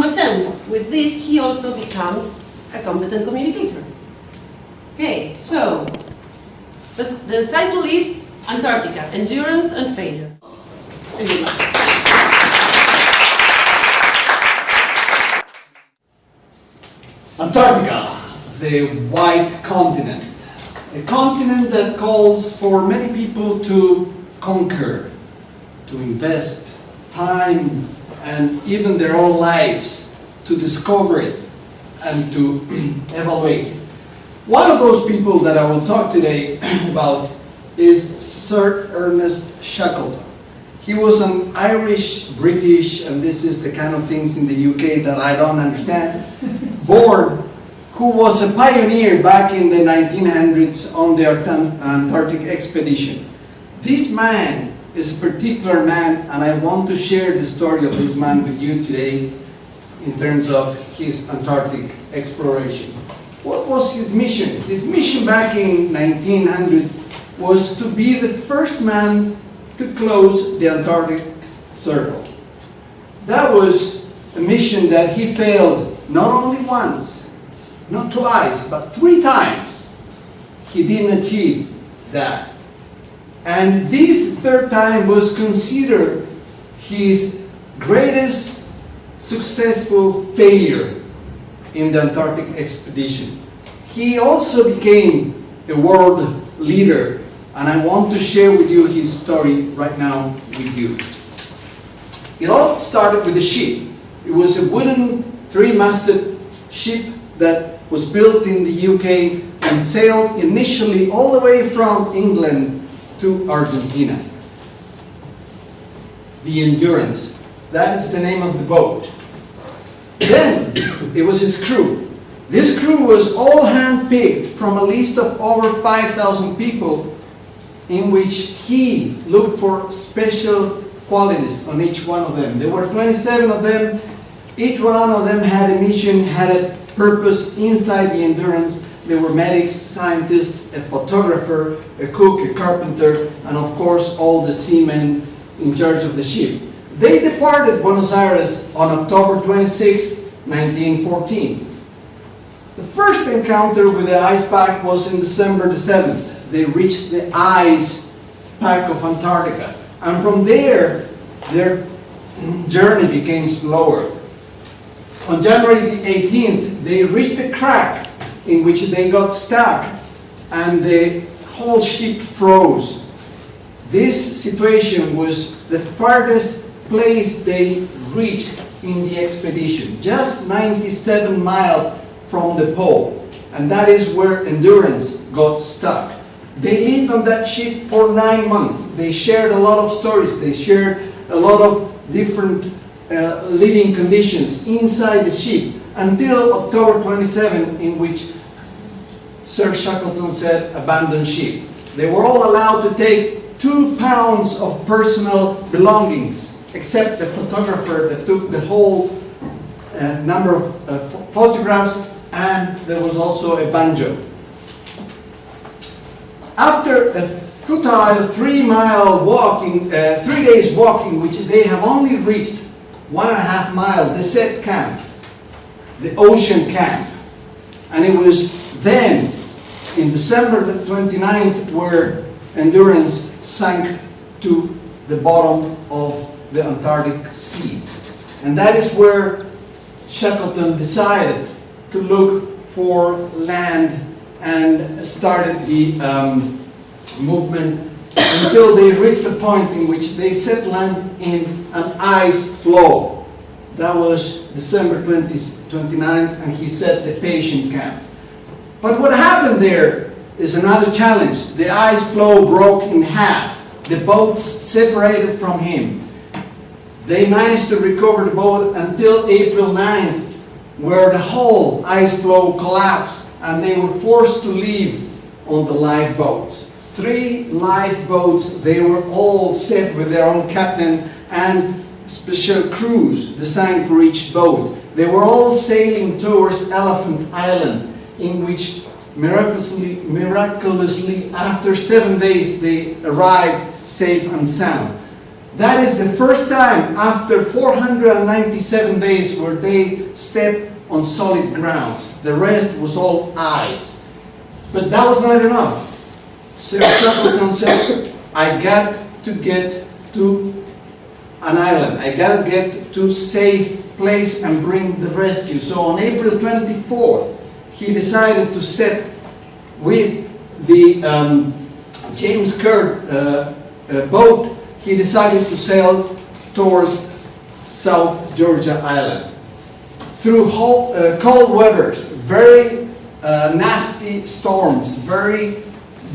Number 10, with this he also becomes a competent communicator. Okay, so the title is Antarctica, Endurance and Failure. And good luck. Antarctica, the white continent. A continent that calls for many people to conquer, to invest time and even their own lives to discover it and to evaluate. One of those people that I will talk today about is Sir Ernest Shackleton. He was an Irish, British, and this is the kind of things in the UK that I don't understand, born, who was a pioneer back in the 1900s on the Antarctic expedition. This man is a particular man, and I want to share the story of this man with you today in terms of his Antarctic exploration. What was his mission? His mission back in 1900 was to be the first man to close the Antarctic Circle. That was a mission that he failed not only once, not twice, but 3 times. He didn't achieve that. And this 3rd time was considered his greatest successful failure in the Antarctic expedition. He also became a world leader, and I want to share with you his story right now with you. It all started with a ship. It was a wooden 3-masted ship that was built in the UK and sailed initially all the way from England to Argentina. The Endurance, that is the name of the boat. Then it was his crew. This crew was all handpicked from a list of over 5,000 people in which he looked for special qualities on each one of them. There were 27 of them. Each one of them had a mission, had a purpose inside the Endurance. There were medics, scientists, a photographer, a cook, a carpenter, and of course all the seamen in charge of the ship. They departed Buenos Aires on October 26, 1914. The first encounter with the ice pack was in December the 7th. They reached the ice pack of Antarctica, and from there their journey became slower. On January the 18th, they reached a crack in which they got stuck and the whole ship froze. This situation was the farthest place they reached in the expedition, just 97 miles from the pole, and that is where Endurance got stuck. They lived on that ship for 9 months. They shared a lot of stories. They shared a lot of different living conditions inside the ship until October 27, in which Sir Shackleton said, abandon ship. They were all allowed to take 2 pounds of personal belongings, except the photographer that took the whole number of photographs, and there was also a banjo. After a futile 3-mile walking, 3 days walking, which they have only reached 1.5 miles, the set camp, the ocean camp. And it was then, in December the 29th, where Endurance sank to the bottom of the Antarctic Sea. And that is where Shackleton decided to look for land and started the movement until they reached the point in which they set land in an ice floe. That was December 29th, and he set the patient camp. But what happened there is another challenge. The ice floe broke in half. The boats separated from him. They managed to recover the boat until April 9th, where the whole ice floe collapsed and they were forced to leave on the lifeboats. 3 lifeboats, they were all set with their own captain and special crews designed for each boat. They were all sailing towards Elephant Island, in which miraculously after 7 days they arrived safe and sound. That is the first time after 497 days where they stepped on solid grounds. The rest was all ice. But that was not enough. Sir Shackleton said, I got to get to an island. I got to get to a safe place and bring the rescue. So on April 24th, he decided to set with the James Kirk boat. He decided to sail towards South Georgia Island. Through cold weathers, very nasty storms, very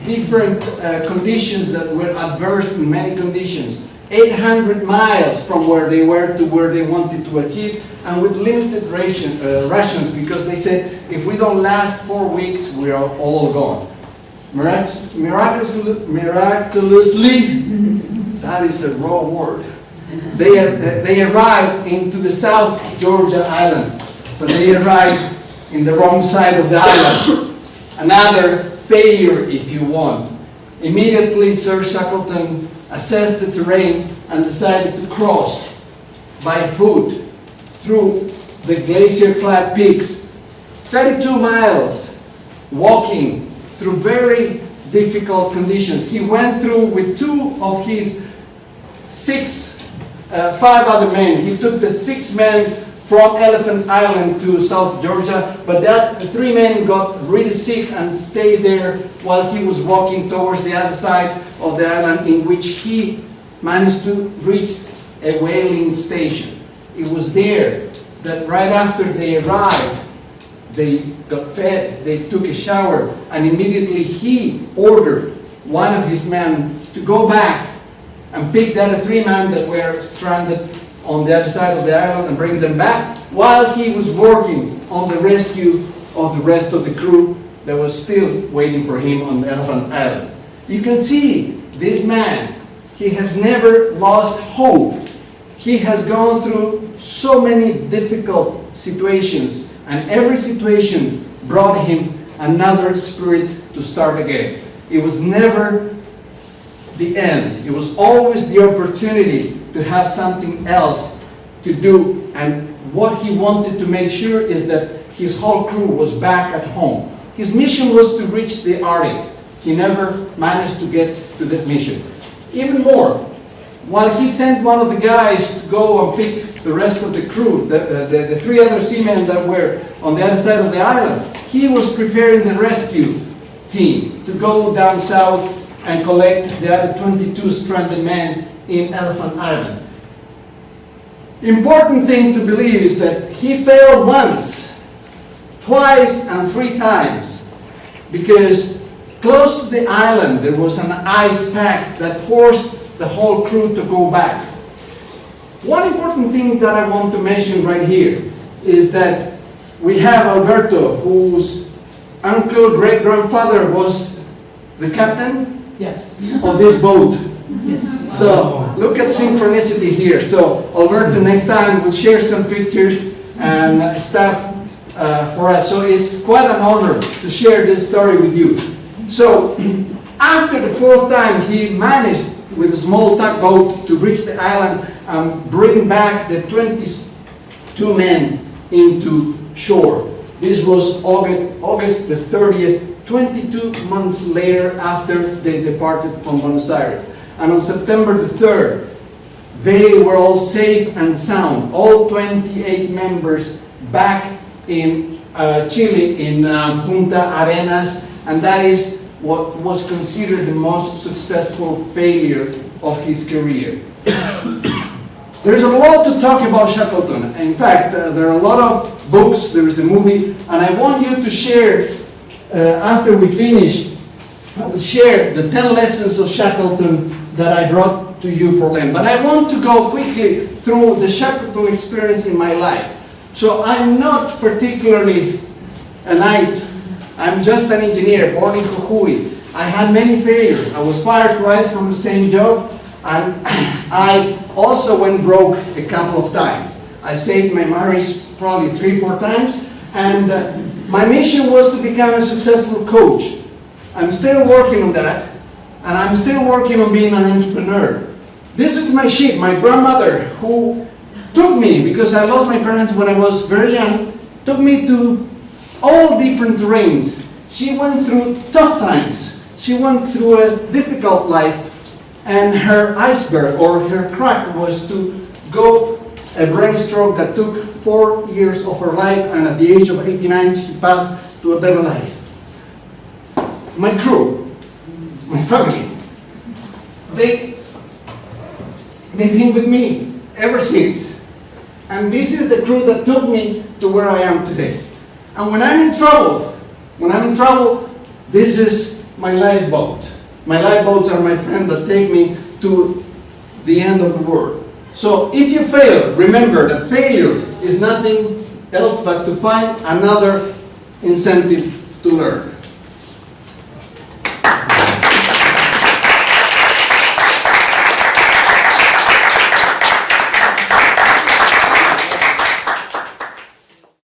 different conditions that were adverse in many conditions. 800 miles from where they were to where they wanted to achieve, and with limited rations, because they said, if we don't last 4 weeks, we are all gone. Miraculously, that is a raw word. They arrived into the South Georgia Island, but they arrived in the wrong side of the island. Another failure, if you want. Immediately, Sir Shackleton assessed the terrain and decided to cross by foot through the glacier-clad peaks. 32 miles walking through very difficult conditions. He went through with 2 of his 5 other men. He took the 6 men from Elephant Island to South Georgia, but the 3 men got really sick and stayed there while he was walking towards the other side of the island, in which he managed to reach a whaling station. It was there that right after they arrived, they got fed, they took a shower, and immediately he ordered one of his men to go back and pick the other 3 men that were stranded on the other side of the island and bring them back, while he was working on the rescue of the rest of the crew that was still waiting for him on Elephant Island. You can see this man, he has never lost hope. He has gone through so many difficult situations, and every situation brought him another spirit to start again. It was never the end. It was always the opportunity to have something else to do, and what he wanted to make sure is that his whole crew was back at home. His mission was to reach the Arctic. He never managed to get to that mission. Even more, while he sent one of the guys to go and pick the rest of the crew, the 3 other seamen that were on the other side of the island, he was preparing the rescue team to go down south and collect the other 22 stranded men in Elephant Island. Important thing to believe is that he failed once, twice, and 3 times, because close to the island there was an ice pack that forced the whole crew to go back. One important thing that I want to mention right here is that we have Alberto, whose uncle, great-grandfather was the captain of this boat. So look at synchronicity here. So Alberto next time will share some pictures and stuff for us. So it's quite an honor to share this story with you. So after the 4th time, he managed with a small tugboat to reach the island and bring back the 22 men into shore. This was August the 30th, 22 months later after they departed from Buenos Aires. And on September the 3rd, they were all safe and sound, all 28 members back in Chile, in Punta Arenas, and that is what was considered the most successful failure of his career. There's a lot to talk about Shackleton. In fact, there are a lot of books, there is a movie, and I want you to share, after we finish, I will share the 10 lessons of Shackleton that I brought to you for Lent. But I want to go quickly through the Shackleton experience in my life. So I'm not particularly a knight. I'm just an engineer born in Jujuy. I had many failures. I was fired twice from the same job, and I also went broke a couple of times. I saved my marriage probably 3-4 times, and my mission was to become a successful coach. I'm still working on that, and I'm still working on being an entrepreneur. This is my sheep, my grandmother, who took me, because I lost my parents when I was very young, took me to all different terrains. She went through tough times. She went through a difficult life, and her iceberg or her crack was to go a brain stroke that took 4 years of her life, and at the age of 89 she passed to a better life. My crew, my family, they've been with me ever since. And this is the crew that took me to where I am today. And when I'm in trouble, this is my lifeboat. My lifeboats are my friends that take me to the end of the world. So if you fail, remember that failure is nothing else but to find another incentive to learn.